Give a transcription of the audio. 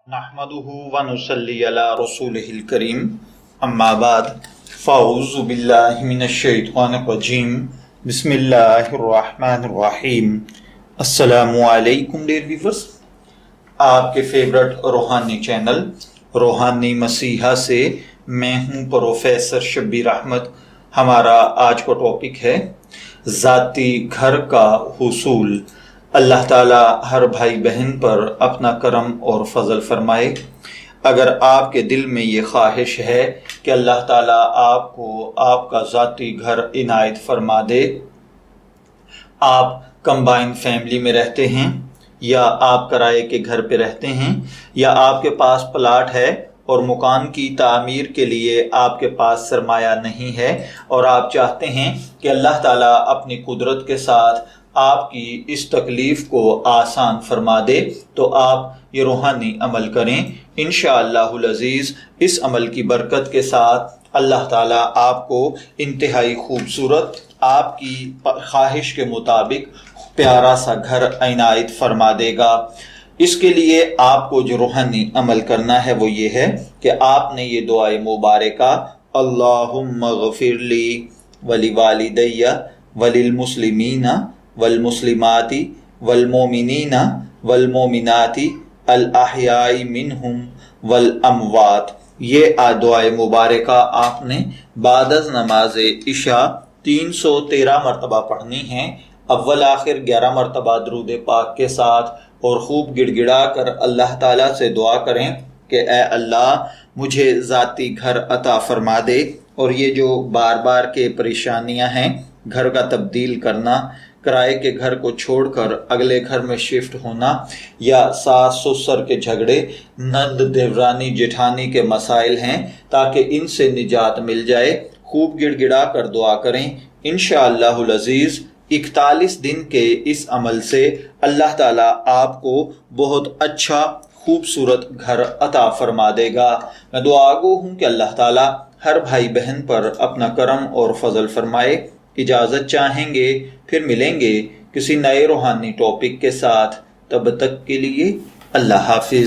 نحمده ونصلي على رسوله الكريم اما بعد فاعوذ باللہ من الشیطان الرجیم بسم اللہ الرحمن الرحیم السلام علیکم ڈیئر ویورز، آپ کے فیورٹ روحانی چینل روحانی مسیحا سے میں ہوں پروفیسر شبیر احمد۔ ہمارا آج کا ٹاپک ہے ذاتی گھر کا حصول۔ اللہ تعالیٰ ہر بھائی بہن پر اپنا کرم اور فضل فرمائے۔ اگر آپ کے دل میں یہ خواہش ہے کہ اللہ تعالیٰ آپ کو آپ کا ذاتی گھر عنایت فرما دے، آپ کمبائن فیملی میں رہتے ہیں یا آپ کرائے کے گھر پہ رہتے ہیں یا آپ کے پاس پلاٹ ہے اور مکان کی تعمیر کے لیے آپ کے پاس سرمایہ نہیں ہے اور آپ چاہتے ہیں کہ اللہ تعالیٰ اپنی قدرت کے ساتھ آپ کی اس تکلیف کو آسان فرما دے، تو آپ یہ روحانی عمل کریں۔ انشاءاللہ العزیز اس عمل کی برکت کے ساتھ اللہ تعالیٰ آپ کو انتہائی خوبصورت، آپ کی خواہش کے مطابق پیارا سا گھر عنایت فرما دے گا۔ اس کے لیے آپ کو جو روحانی عمل کرنا ہے وہ یہ ہے کہ آپ نے یہ دعائے مبارکہ اللہم اغفر لی ولوالدی وللمسلمین والمسلمات والمؤمنین والمؤمنات الاحیاء منہم والاموات، یہ دعائے مبارکہ آپ نے بعد از نماز عشاء 313 مرتبہ پڑھنی ہیں۔ اول آخر 11 مرتبہ درود پاک کے ساتھ، اور خوب گڑ گڑا کر اللہ تعالیٰ سے دعا کریں کہ اے اللہ مجھے ذاتی گھر عطا فرما دے، اور یہ جو بار بار کے پریشانیاں ہیں، گھر کا تبدیل کرنا، کرائے کے گھر کو چھوڑ کر اگلے گھر میں شفٹ ہونا، یا ساس سسر کے جھگڑے، نند دیورانی جیٹھانی کے مسائل ہیں، تاکہ ان سے نجات مل جائے، خوب گڑ گڑا کر دعا کریں۔ انشاءاللہ العزیز 41 دن کے اس عمل سے اللہ تعالیٰ آپ کو بہت اچھا خوبصورت گھر عطا فرما دے گا۔ میں دعا گو ہوں کہ اللہ تعالیٰ ہر بھائی بہن پر اپنا کرم اور فضل فرمائے۔ اجازت چاہیں گے، پھر ملیں گے کسی نئے روحانی ٹاپک کے ساتھ۔ تب تک کے لیے اللہ حافظ۔